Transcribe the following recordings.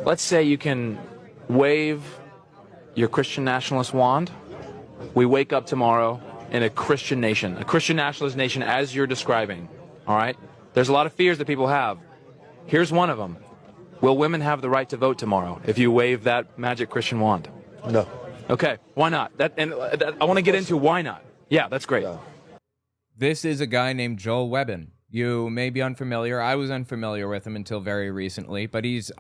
let's say you can wave your Christian nationalist wand. We wake up tomorrow in a Christian nation, a Christian nationalist nation as you're describing, all right? There's a lot of fears that people have. Here's one of them. Will women have the right to vote tomorrow if you wave that magic Christian wand? No. Okay, why not? I want to get into why not. Yeah, that's great. No. This is a guy named Joel Webin. You may be unfamiliar. I was unfamiliar with him until very recently, but he's,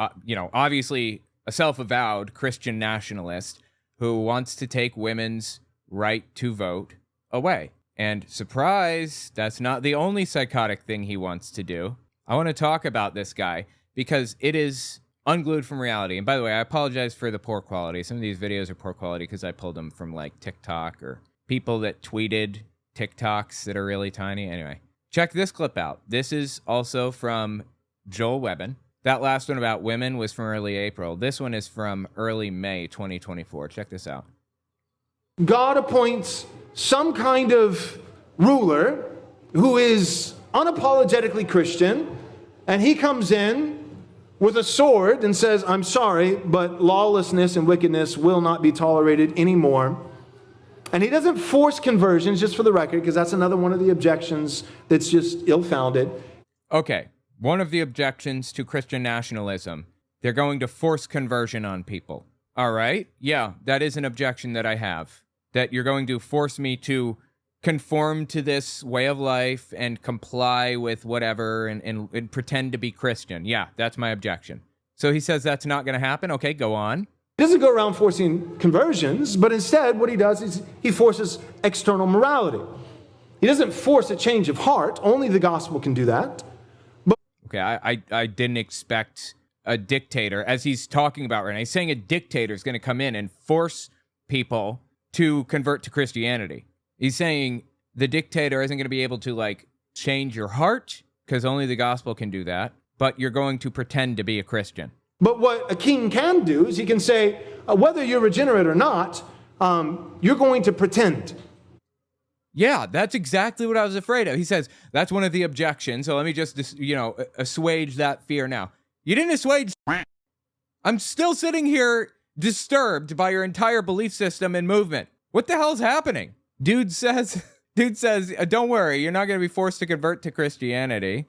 obviously a self-avowed Christian nationalist who wants to take women's right to vote away. And surprise, that's not the only psychotic thing he wants to do. I want to talk about this guy because it is unglued from reality. And by the way, I apologize for the poor quality. Some of these videos are poor quality because I pulled them from like TikTok or people that tweeted TikToks that are really tiny. Anyway, check this clip out. This is also from Joel Webin. That last one about women was from early April. This one is from early May 2024. Check this out. God appoints some kind of ruler who is unapologetically Christian, and he comes in with a sword and says, I'm sorry, but lawlessness and wickedness will not be tolerated anymore. And he doesn't force conversions, just for the record, because that's another one of the objections that's just ill-founded. Okay, one of the objections to Christian nationalism, they're going to force conversion on people. All right, yeah, that is an objection that I have. That you're going to force me to conform to this way of life and comply with whatever and pretend to be Christian. Yeah, that's my objection. So he says that's not going to happen. Okay, go on. He doesn't go around forcing conversions, but instead what he does is he forces external morality. He doesn't force a change of heart. Only the gospel can do that. But okay, I didn't expect a dictator, as he's talking about right now. He's saying a dictator is going to come in and force people to convert to Christianity. He's saying the dictator isn't going to be able to, like, change your heart, because only the gospel can do that, but you're going to pretend to be a Christian. But what a king can do is he can say, whether you're regenerate or not, you're going to pretend. Yeah, that's exactly what I was afraid of. He says, that's one of the objections, so let me just, assuage that fear now. You didn't assuage. I'm still sitting here disturbed by your entire belief system and movement. What the hell's happening? Dude says, don't worry, you're not going to be forced to convert to Christianity.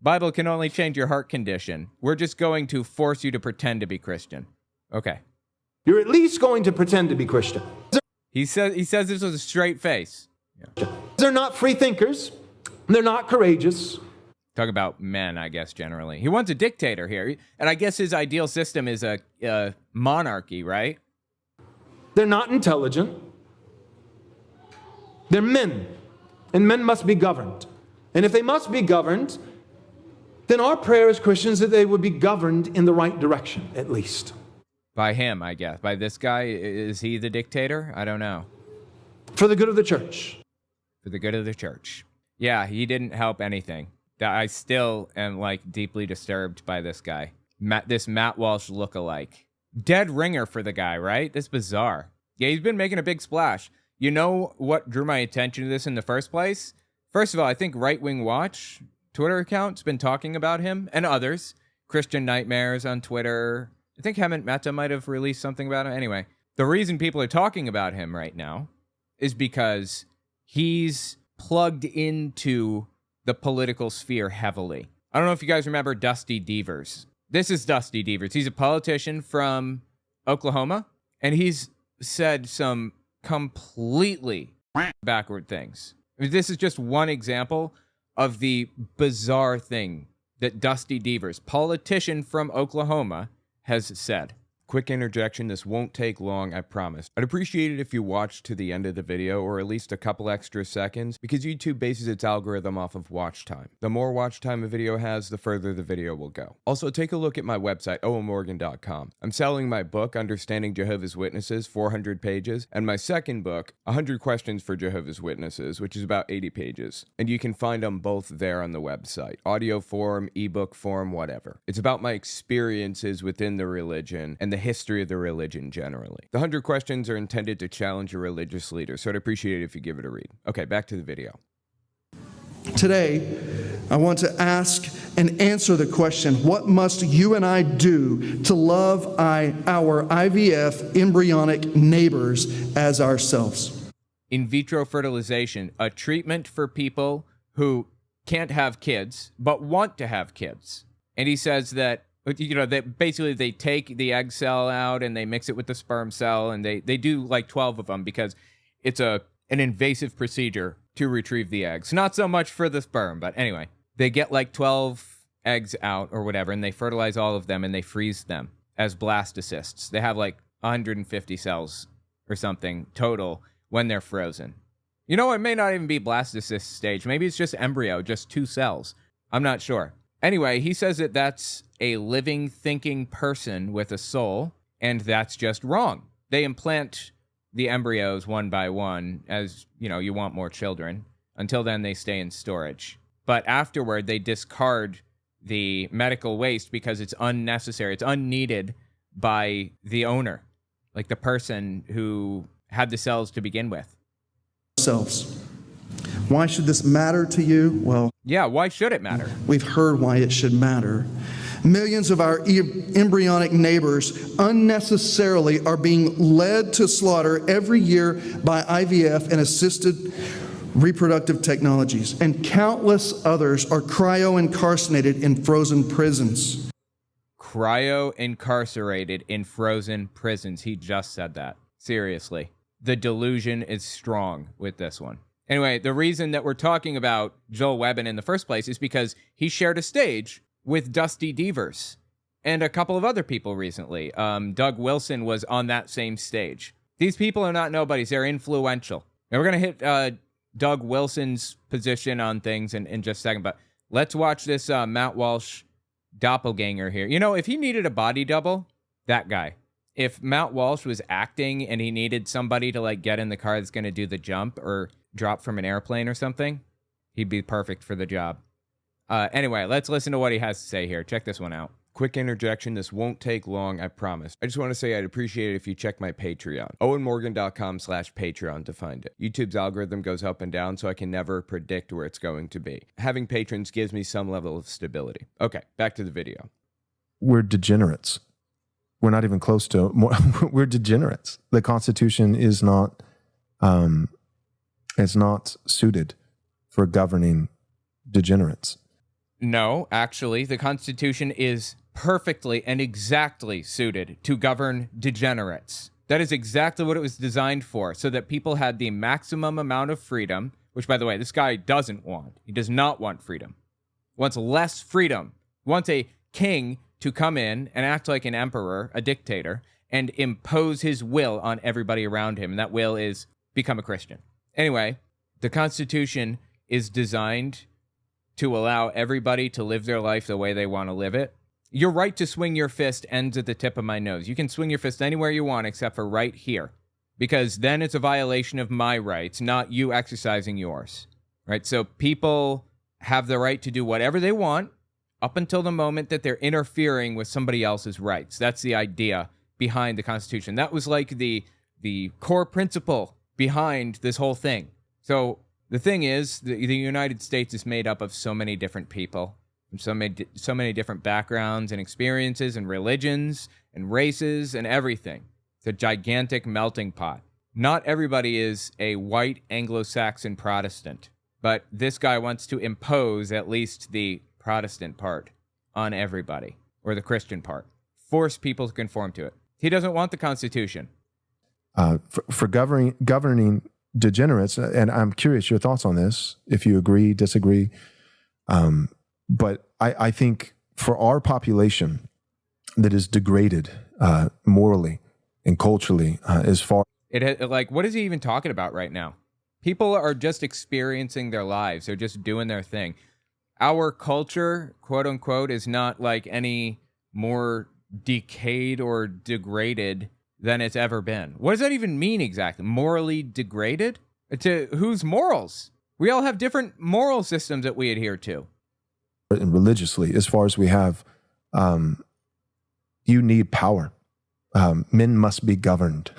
Bible can only change your heart condition. We're just going to force you to pretend to be Christian. Okay. You're at least going to pretend to be Christian. He says this with a straight face. Yeah. They're not free thinkers. They're not courageous. Talk about men, I guess, generally. He wants a dictator here. And I guess his ideal system is a monarchy, right? They're not intelligent. They're men. And men must be governed. And if they must be governed, then our prayer as Christians that they would be governed in the right direction, at least. By him, I guess. By this guy? Is he the dictator? I don't know. For the good of the church. For the good of the church. Yeah, he didn't help anything. I still am, like, deeply disturbed by this guy. This Matt Walsh lookalike. Dead ringer for the guy, right? That's bizarre. Yeah, he's been making a big splash. You know what drew my attention to this in the first place? First of all, I think Right Wing Watch Twitter account's been talking about him and others. Christian Nightmares on Twitter. I think Hemant Mehta might have released something about him. Anyway, the reason people are talking about him right now is because he's plugged into the political sphere heavily. I don't know if you guys remember Dusty Devers. This is Dusty Devers. He's a politician from Oklahoma, and he's said some completely backward things. I mean, this is just one example of the bizarre thing that Dusty Devers, politician from Oklahoma, has said. Quick interjection, this won't take long, I promise. I'd appreciate it if you watched to the end of the video, or at least a couple extra seconds, because YouTube bases its algorithm off of watch time. The more watch time a video has, the further the video will go. Also, take a look at my website, owenmorgan.com. I'm selling my book, Understanding Jehovah's Witnesses, 400 pages, and my second book, 100 Questions for Jehovah's Witnesses, which is about 80 pages. And you can find them both there on the website. Audio form, ebook form, whatever. It's about my experiences within the religion and the history of the religion generally. The 100 questions are intended to challenge your religious leader, so I'd appreciate it if you give it a read. Okay, back to the video. Today, I want to ask and answer the question, what must you and I do to love our IVF embryonic neighbors as ourselves? In vitro fertilization, a treatment for people who can't have kids but want to have kids. And he says that, that basically they take the egg cell out and they mix it with the sperm cell, and they do like 12 of them because it's an invasive procedure to retrieve the eggs. Not so much for the sperm, but anyway. They get like 12 eggs out or whatever, and they fertilize all of them, and they freeze them as blastocysts. They have like 150 cells or something total when they're frozen. It may not even be blastocyst stage. Maybe it's just embryo, just 2 cells. I'm not sure. Anyway, he says that that's a living, thinking person with a soul, and that's just wrong. They implant the embryos one by one as, you want more children. Until then, they stay in storage. But afterward, they discard the medical waste because it's unnecessary. It's unneeded by the owner, like the person who had the cells to begin with. Ourselves. Why should this matter to you? Well, yeah, why should it matter? We've heard why it should matter. Millions of our embryonic neighbors unnecessarily are being led to slaughter every year by IVF and assisted reproductive technologies, and countless others are cryo-incarcerated in frozen prisons. Cryo-incarcerated in frozen prisons. He just said that. Seriously. The delusion is strong with this one. Anyway, the reason that we're talking about Joel Webin in the first place is because he shared a stage with Dusty Devers and a couple of other people recently. Doug Wilson was on that same stage. These people are not nobodies. They're influential. And we're going to hit Doug Wilson's position on things in just a second. But let's watch this Matt Walsh doppelganger here. If he needed a body double, that guy. If Matt Walsh was acting and he needed somebody to get in the car that's going to do the jump or drop from an airplane or something, he'd be perfect for the job. Anyway, let's listen to what he has to say here. Check this one out. Quick interjection. This won't take long, I promise. I just want to say I'd appreciate it if you check my Patreon. OwenMorgan.com/Patreon to find it. YouTube's algorithm goes up and down, so I can never predict where it's going to be. Having patrons gives me some level of stability. Okay, back to the video. We're degenerates. We're not even close to more. We're degenerates. The Constitution is not suited for governing degenerates. No, actually, the Constitution is perfectly and exactly suited to govern degenerates. That is exactly what it was designed for, so that people had the maximum amount of freedom, which, by the way, this guy doesn't want. He does not want freedom. He wants less freedom. He wants a king to come in and act like an emperor, a dictator, and impose his will on everybody around him, and that will is become a Christian. Anyway, the Constitution is designed to allow everybody to live their life the way they want to live it. Your right to swing your fist ends at the tip of my nose. You can swing your fist anywhere you want except for right here, because then it's a violation of my rights, not you exercising yours. Right? So people have the right to do whatever they want up until the moment that they're interfering with somebody else's rights. That's the idea behind the Constitution. That was like the core principle behind this whole thing. So the thing is, the United States is made up of so many different people, from so many different backgrounds and experiences and religions and races and everything. It's a gigantic melting pot. Not everybody is a white Anglo-Saxon Protestant, but this guy wants to impose at least the Protestant part on everybody, or the Christian part. Force people to conform to it. He doesn't want the Constitution. For governing degenerates, and I'm curious your thoughts on this, if you agree, disagree. But I think for our population that is degraded morally and culturally as far... What is he even talking about right now? People are just experiencing their lives. They're just doing their thing. Our culture, quote unquote, is not like any more decayed or degraded than it's ever been. What does that even mean exactly? Morally degraded? To whose morals? We all have different moral systems that we adhere to. And religiously, as far as we have, you need power. Men must be governed.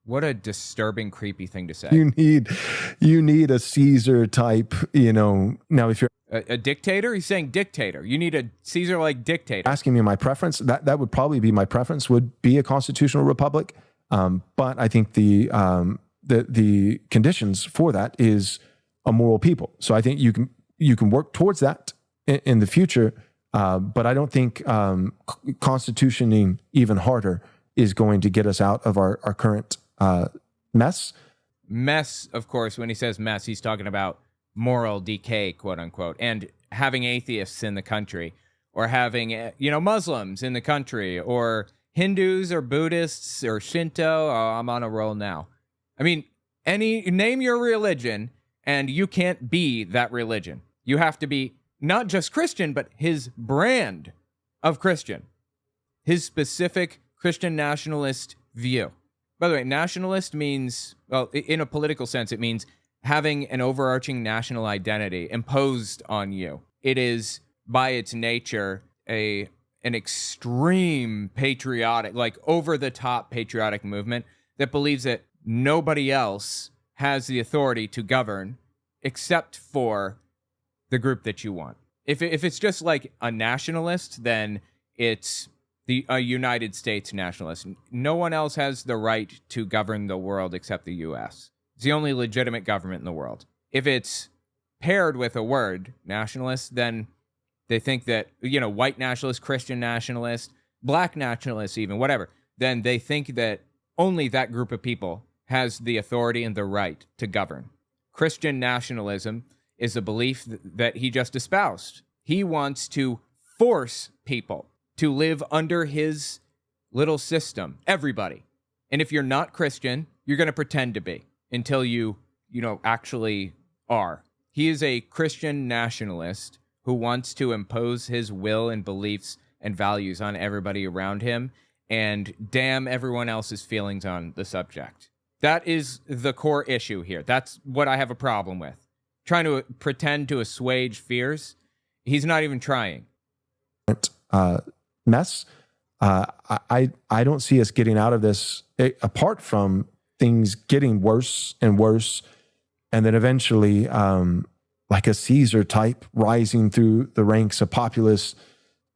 What a disturbing, creepy thing to say. You need a Caesar type, now if you're A dictator? He's saying dictator. You need a Caesar-like dictator. asking me my preference, that would probably be my preference, would be a constitutional republic. But I think the conditions for that is a moral people. So I think you can work towards that in the future. But I don't think constitutioning even harder is going to get us out of our current mess. Mess, of course, when he says mess, he's talking about moral decay, quote unquote, and having atheists in the country, or having, Muslims in the country, or Hindus or Buddhists or Shinto. Oh, I'm on a roll now. I mean, name your religion and you can't be that religion. You have to be not just Christian, but his brand of Christian, his specific Christian nationalist view. By the way, nationalist means, well, in a political sense, it means having an overarching national identity imposed on you. It is, by its nature, an extreme patriotic, like over-the-top patriotic movement that believes that nobody else has the authority to govern except for the group that you want. If it's just like a nationalist, then it's a United States nationalist. No one else has the right to govern the world except the U.S. It's the only legitimate government in the world. If it's paired with a word, nationalist, then they think that, white nationalist, Christian nationalist, black nationalist even, whatever, then they think that only that group of people has the authority and the right to govern. Christian nationalism is a belief that he just espoused. He wants to force people to live under his little system, everybody. And if you're not Christian, you're going to pretend to be until you actually are. He is a Christian nationalist who wants to impose his will and beliefs and values on everybody around him and damn everyone else's feelings on the subject. That is the core issue here. That's what I have a problem with. Trying to pretend to assuage fears. He's not even trying. Mess. I don't see us getting out of this apart from things getting worse and worse, and then eventually, like a Caesar type rising through the ranks, a populist,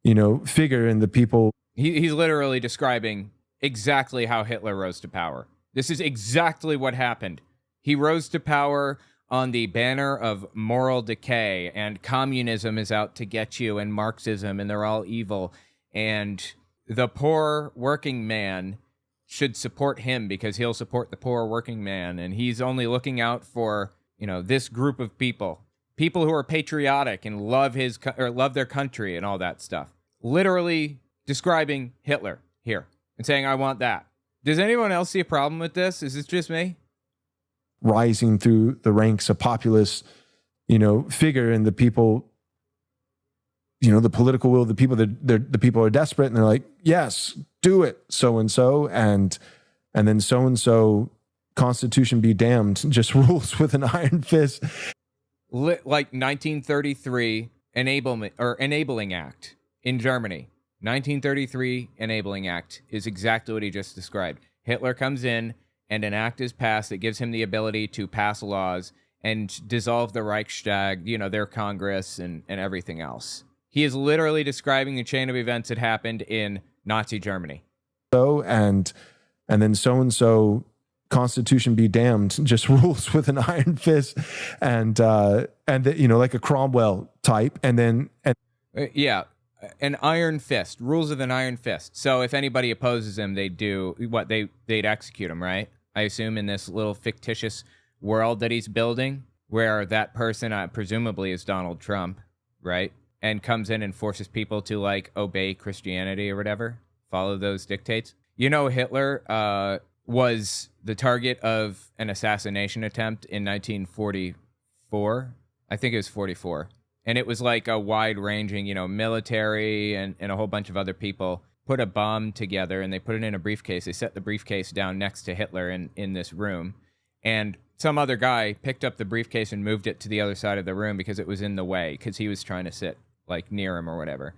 figure, and the people. He's literally describing exactly how Hitler rose to power. This is exactly what happened. He rose to power on the banner of moral decay, and communism is out to get you, and Marxism, and they're all evil. And the poor working man should support him because he'll support the poor working man. And he's only looking out for, this group of people who are patriotic and love their country and all that stuff. Literally describing Hitler here and saying, I want that. Does anyone else see a problem with this? Is this just me? Rising through the ranks, a populist, figure, and the people, the political will, the people are desperate, and they're like, yes, do it, so-and-so, and then so-and-so, Constitution be damned, just rules with an iron fist. Like 1933 Enabling Act in Germany. 1933 Enabling Act is exactly what he just described. Hitler comes in, and an act is passed that gives him the ability to pass laws and dissolve the Reichstag, their Congress and everything else. He is literally describing the chain of events that happened in Nazi Germany. And then so-and-so, Constitution be damned, just rules with an iron fist, and like a Cromwell type, and yeah, an iron fist, rules of an iron fist. So if anybody opposes him, they'd execute him, right? I assume in this little fictitious world that he's building, where that person presumably is Donald Trump, right? And comes in and forces people to obey Christianity or whatever, follow those dictates. Hitler was the target of an assassination attempt in 1944. I think it was 44. And it was like a wide-ranging, military and a whole bunch of other people put a bomb together, and they put it in a briefcase. They set the briefcase down next to Hitler in this room. And some other guy picked up the briefcase and moved it to the other side of the room because it was in the way, because he was trying to sit near him or whatever.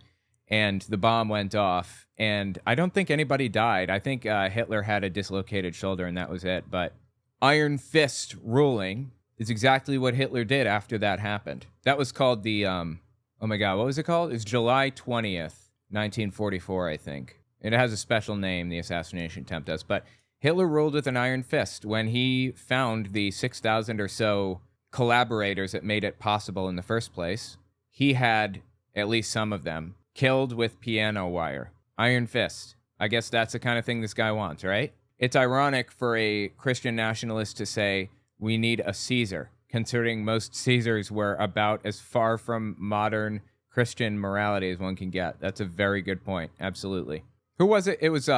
and the bomb went off, and I don't think anybody died. I think Hitler had a dislocated shoulder, and that was it. But iron fist ruling is exactly what Hitler did after that happened. That was called the, oh my God, what was it called? It was July 20th, 1944, I think. It has a special name, the assassination attempt does. But Hitler ruled with an iron fist when he found the 6,000 or so collaborators that made it possible in the first place. He had at least some of them killed with piano wire. Iron fist. I guess that's the kind of thing this guy wants, right? It's ironic for a Christian nationalist to say, we need a Caesar, considering most Caesars were about as far from modern Christian morality as one can get. That's a very good point. Absolutely. Who was it? It was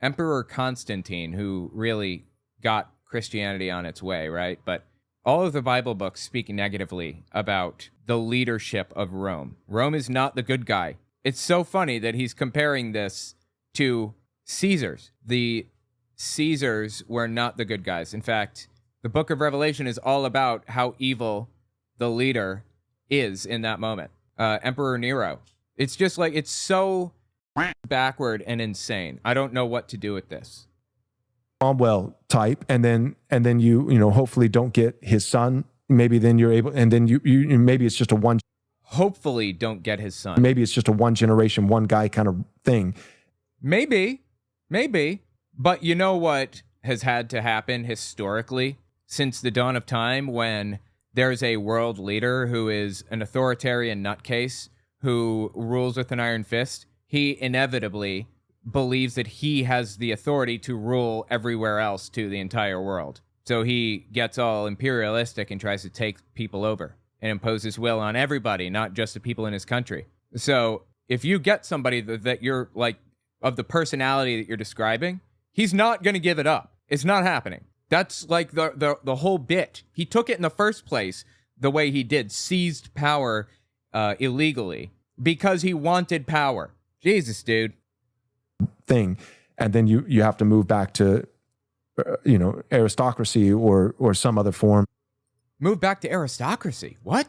Emperor Constantine who really got Christianity on its way, right? But all of the Bible books speak negatively about the leadership of Rome. Rome is not the good guy. It's so funny that he's comparing this to Caesars. The Caesars were not the good guys. In fact, the book of Revelation is all about how evil the leader is in that moment. Emperor Nero. It's just like, it's so backward and insane. I don't know what to do with this. Cromwell type, and then you hopefully don't get his son. Maybe then you're able, and then you maybe it's just a one. Hopefully don't get his son. Maybe it's just a one generation, one guy kind of thing. Maybe. But you know what has had to happen historically since the dawn of time, when there's a world leader who is an authoritarian nutcase who rules with an iron fist? He inevitably believes that he has the authority to rule everywhere else to the entire world. So he gets all imperialistic and tries to take people over and impose his will on everybody, not just the people in his country. So if you get somebody that you're like, of the personality that you're describing, he's not going to give it up. It's not happening. That's like the whole bit. He took it in the first place the way he did, seized power illegally because he wanted power. Jesus, dude. Thing, and then you have to move back to aristocracy or some other form. Move back to aristocracy? What?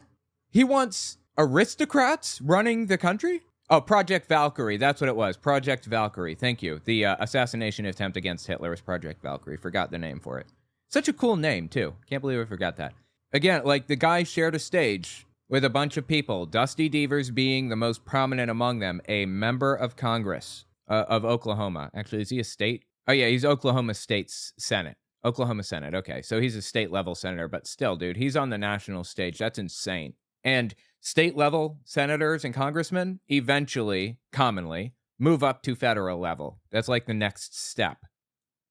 He wants aristocrats running the country? Oh, Project Valkyrie. That's what it was. Project Valkyrie. Thank you. The assassination attempt against Hitler was Project Valkyrie. Forgot the name for it. Such a cool name, too. Can't believe I forgot that. Again, like, the guy shared a stage with a bunch of people, Dusty Devers being the most prominent among them, a member of Congress of Oklahoma. Actually, is he a state? Oh, yeah, he's Oklahoma State's Senate. Oklahoma Senate, okay. So he's a state-level senator, but still, dude, he's on the national stage. That's insane. And state-level senators and congressmen eventually, commonly, move up to federal level. That's like the next step.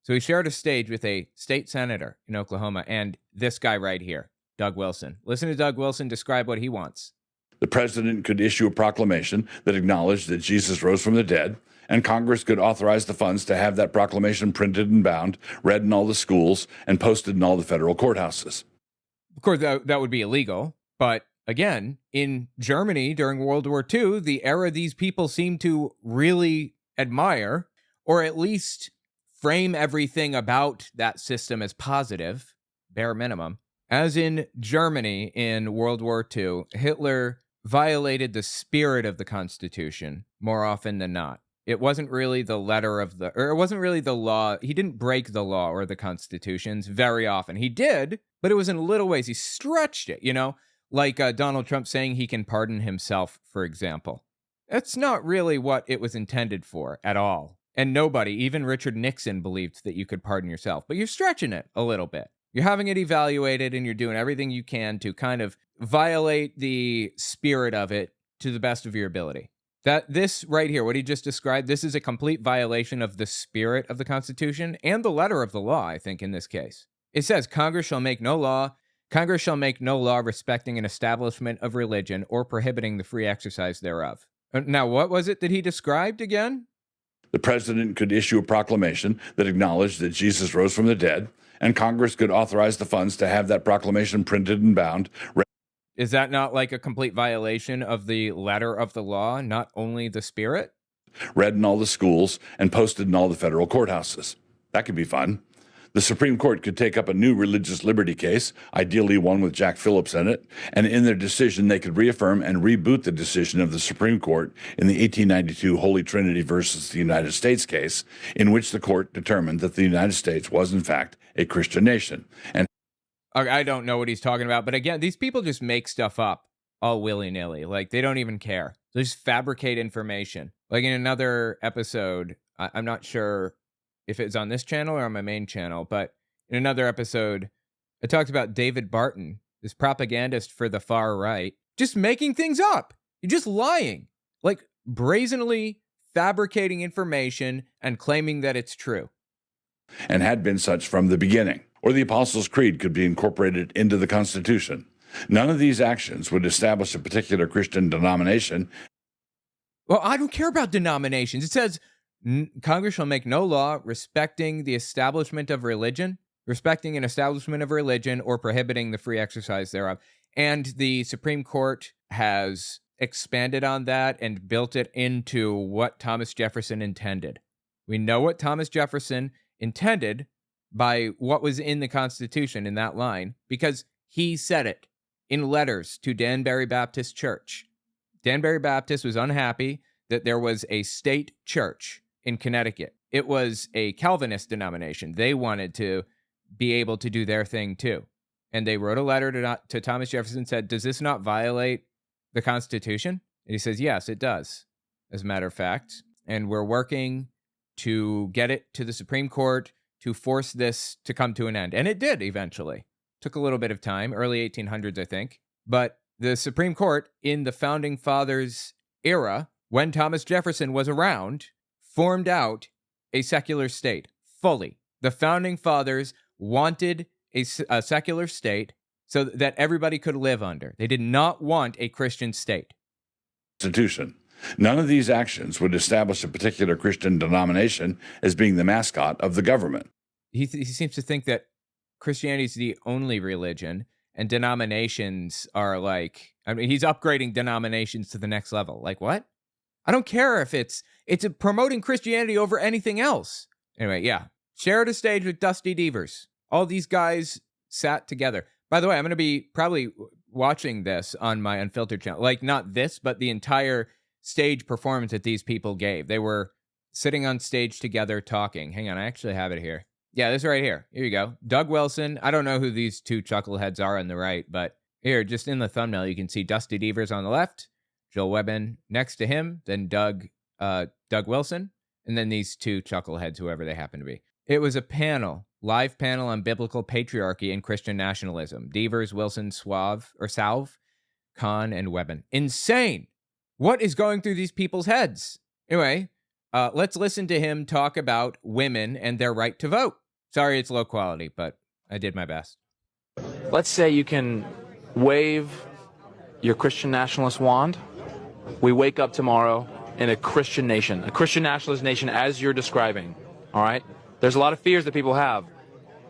So he shared a stage with a state senator in Oklahoma and this guy right here, Doug Wilson. Listen to Doug Wilson describe what he wants. The president could issue a proclamation that acknowledged that Jesus rose from the dead, and Congress could authorize the funds to have that proclamation printed and bound, read in all the schools, and posted in all the federal courthouses. Of course, that would be illegal, but again, in Germany during World War II, the era these people seem to really admire, or at least frame everything about that system as positive, bare minimum. As in Germany in World War II, Hitler violated the spirit of the Constitution more often than not. It wasn't really the letter of it wasn't really the law. He didn't break the law or the constitutions very often. He did, but it was in little ways. He stretched it, like Donald Trump saying he can pardon himself, for example. That's not really what it was intended for at all. And nobody, even Richard Nixon, believed that you could pardon yourself. But you're stretching it a little bit. You're having it evaluated and you're doing everything you can to kind of violate the spirit of it to the best of your ability. This right here, what he just described, this is a complete violation of the spirit of the Constitution and the letter of the law, I think, in this case. It says, Congress shall make no law respecting an establishment of religion or prohibiting the free exercise thereof. Now, what was it that he described again? The president could issue a proclamation that acknowledged that Jesus rose from the dead, and Congress could authorize the funds to have that proclamation printed and bound. Is that not like a complete violation of the letter of the law, not only the spirit? Read in all the schools and posted in all the federal courthouses. That could be fun. The Supreme Court could take up a new religious liberty case, ideally one with Jack Phillips in it, and in their decision they could reaffirm and reboot the decision of the Supreme Court in the 1892 Holy Trinity versus the United States case, in which the court determined that the United States was in fact a Christian nation. And I don't know what he's talking about, but again, these people just make stuff up all willy-nilly. Like, they don't even care. They just fabricate information. Like in another episode, I'm not sure if it's on this channel or on my main channel, but in another episode, I talked about David Barton, this propagandist for the far right, just making things up. You're just lying, like brazenly fabricating information and claiming that it's true. And had been such from the beginning. Or the Apostles' Creed could be incorporated into the Constitution. None of these actions would establish a particular Christian denomination. Well, I don't care about denominations. It says Congress shall make no law respecting the establishment of religion, respecting an establishment of religion, or prohibiting the free exercise thereof. And the Supreme Court has expanded on that and built it into what Thomas Jefferson intended. We know what Thomas Jefferson intended by what was in the Constitution in that line, because he said it in letters to Danbury Baptist Church. Danbury Baptist was unhappy that there was a state church in Connecticut. It was a Calvinist denomination. They wanted to be able to do their thing too. And they wrote a letter to Thomas Jefferson and said, does this not violate the Constitution? And he says, yes, it does, as a matter of fact. And we're working to get it to the Supreme Court to force this to come to an end. And it did eventually. Took a little bit of time, early 1800s, I think. But the Supreme Court in the Founding Fathers era, when Thomas Jefferson was around, formed out a secular state fully. The Founding Fathers wanted a secular state so that everybody could live under. They did not want a Christian state. Constitution. None of these actions would establish a particular Christian denomination as being the mascot of the government. He seems to think that Christianity is the only religion, and denominations are like, I mean, he's upgrading denominations to the next level. Like, what? I don't care if it's promoting Christianity over anything else. Anyway, yeah. Shared a stage with Dusty Devers. All these guys sat together. By the way, I'm going to be probably watching this on my Unfiltered channel. Like, not this, but the entire stage performance that these people gave. They were sitting on stage together talking. Hang on, I actually have it here. Yeah, this right here. Here you go. Doug Wilson. I don't know who these two chuckleheads are on the right, but here, just in the thumbnail, you can see Dusty Devers on the left, Joel Webin next to him, then Doug Wilson, and then these two chuckleheads, whoever they happen to be. It was a panel, live panel on biblical patriarchy and Christian nationalism. Devers, Wilson, Salve, Kahn, and Webin. Insane! What is going through these people's heads? Anyway, let's listen to him talk about women and their right to vote. Sorry it's low quality, but I did my best. Let's say you can wave your Christian nationalist wand. We wake up tomorrow in a Christian nation, a Christian nationalist nation as you're describing, all right? There's a lot of fears that people have.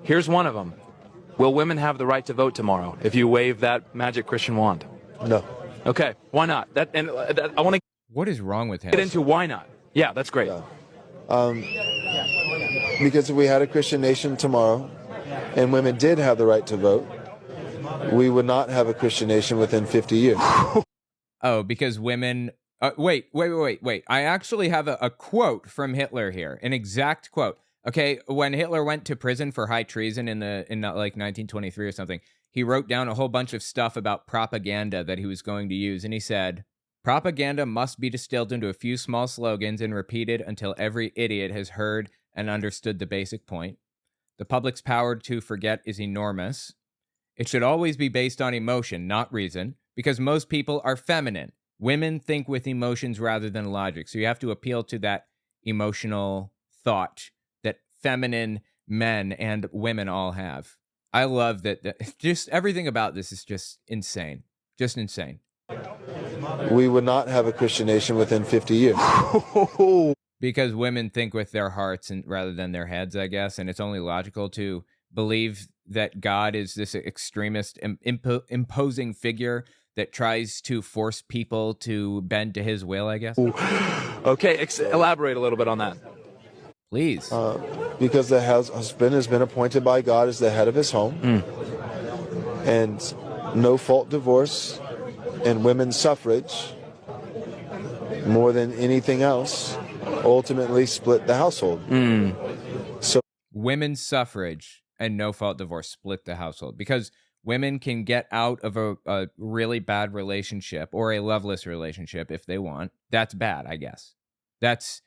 Here's one of them. Will women have the right to vote tomorrow if you wave that magic Christian wand? No. Okay, why not? I want to What is wrong with him? get into why not. Yeah, that's great. Because if we had a Christian nation tomorrow and women did have the right to vote, we would not have a Christian nation within 50 years. Oh, because women... wait. I actually have a quote from Hitler here, an exact quote. Okay, when Hitler went to prison for high treason in like 1923 or something, he wrote down a whole bunch of stuff about propaganda that he was going to use, and he said, propaganda must be distilled into a few small slogans and repeated until every idiot has heard and understood the basic point. The public's power to forget is enormous. It should always be based on emotion, not reason, because most people are feminine. Women think with emotions rather than logic, so you have to appeal to that emotional thought that feminine men and women all have. I love that. Just everything about this is just insane. Just insane. We would not have a Christian nation within 50 years. Because women think with their hearts and rather than their heads, I guess, and it's only logical to believe that God is this extremist, imposing figure that tries to force people to bend to his will, I guess. Okay, elaborate a little bit on that. Please. Because the husband has been appointed by God as the head of his home. And no-fault divorce and women's suffrage, more than anything else, ultimately split the household. So Women's suffrage and no-fault divorce split the household because women can get out of a really bad relationship or a loveless relationship if they want. That's bad, I guess. That's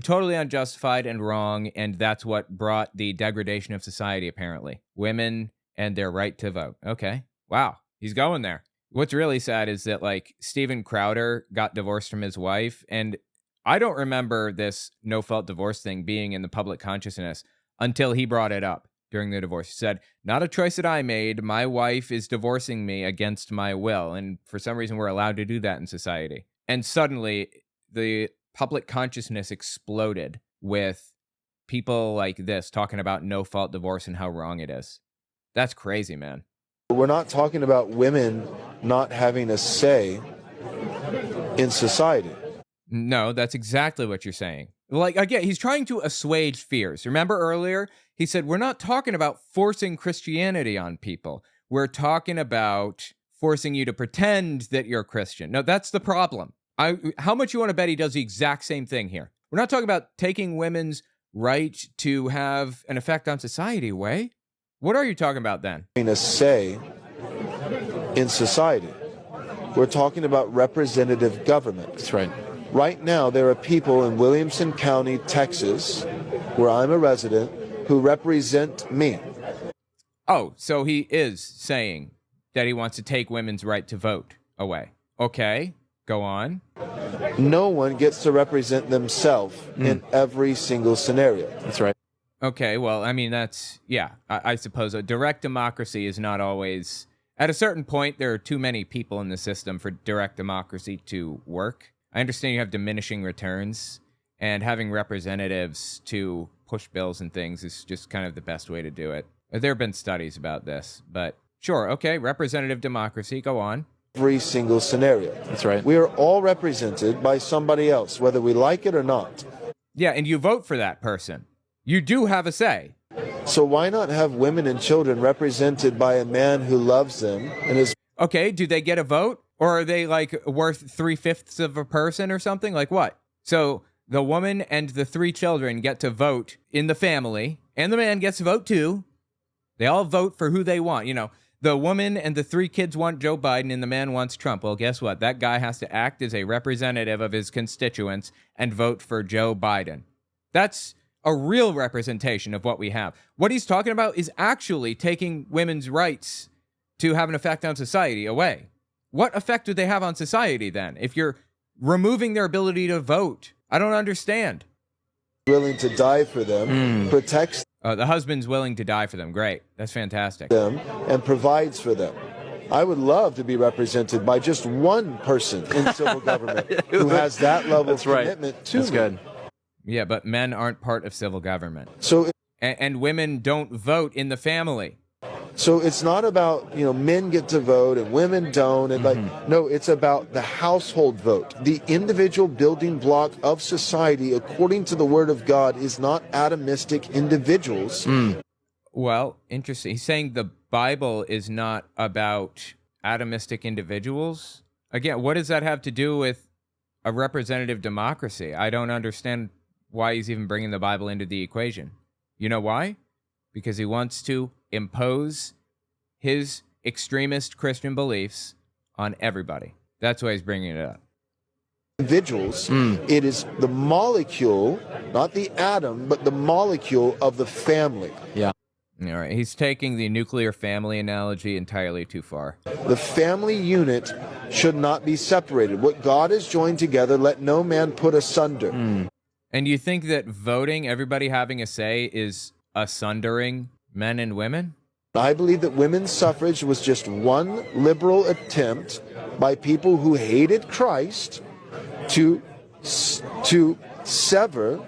totally unjustified and wrong, and that's what brought the degradation of society, apparently. Women and their right to vote. Okay. Wow. He's going there. What's really sad is that, like, Steven Crowder got divorced from his wife, and I don't remember this no-fault divorce thing being in the public consciousness until he brought it up during the divorce. He said, not a choice that I made. My wife is divorcing me against my will. And for some reason, we're allowed to do that in society. And suddenly, the public consciousness exploded with people like this talking about no-fault divorce and how wrong it is. That's crazy, man. we're not talking about women not having a say in society. No, that's exactly what you're saying. Like, again, he's trying to assuage fears. Remember earlier, he said, we're not talking about forcing Christianity on people. We're talking about forcing you to pretend that you're Christian. No, that's the problem. How much you want to bet he does the exact same thing here? We're not talking about taking women's right to have an effect on society away. What are you talking about then? A say in society. We're talking about representative government. That's right. Right now, there are people in Williamson County, Texas, where I'm a resident, who represent me. Oh, so he is saying that he wants to take women's right to vote away. Okay, go on. No one gets to represent themselves in every single scenario. That's right. Okay, well, I mean, that's, yeah, I suppose a direct democracy is not always, at a certain point, there are too many people in the system for direct democracy to work. I understand you have diminishing returns, and having representatives to push bills and things is just kind of the best way to do it. There have been studies about this, but sure, okay, representative democracy, go on. Every single scenario. That's right. We are all represented by somebody else, whether we like it or not. Yeah, and you vote for that person. You do have a say. So why not have women and children represented by a man who loves them and is... Okay, do they get a vote? Or are they like worth 3/5 of a person or something? Like what? So the woman and the 3 children get to vote in the family, and the man gets to vote too. They all vote for who they want. You know, the woman and the 3 kids want Joe Biden and the man wants Trump. Well, guess what? That guy has to act as a representative of his constituents and vote for Joe Biden. That's a real representation of what we have. What he's talking about is actually taking women's rights to have an effect on society away. What effect do they have on society then if you're removing their ability to vote? I don't understand. willing to die for them, protects The husband's willing to die for them. Great. That's fantastic. them, and provides for them. I would love to be represented by just one person in civil government who has that level of commitment to That's me. good. Yeah, but men aren't part of civil government. So, And women don't vote in the family. so it's not about, men get to vote and women don't, and no, it's about the household vote. The individual building block of society, according to the Word of God, is not atomistic individuals. Well, interesting. He's saying the Bible is not about atomistic individuals. Again, what does that have to do with a representative democracy? I don't understand why he's even bringing the Bible into the equation. You know why? Because he wants to impose his extremist Christian beliefs on everybody. That's why he's bringing it up. Individuals, it is the molecule, not the atom, but the molecule of the family. Yeah. All right, he's taking the nuclear family analogy entirely too far. The family unit should not be separated. What God has joined together, let no man put asunder. And you think that voting, everybody having a say, is asundering men and women? I believe that women's suffrage was just one liberal attempt by people who hated Christ to sever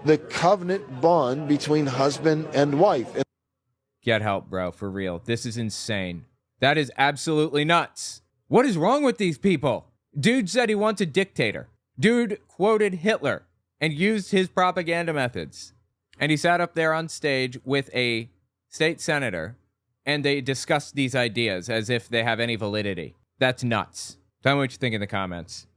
the covenant bond between husband and wife. Get help, bro, for real. This is insane. That is absolutely nuts. What is wrong with these people? Dude said he wants a dictator. Dude quoted Hitler and used his propaganda methods. And he sat up there on stage with a state senator, and they discussed these ideas as if they have any validity. That's nuts. Tell me what you think in the comments.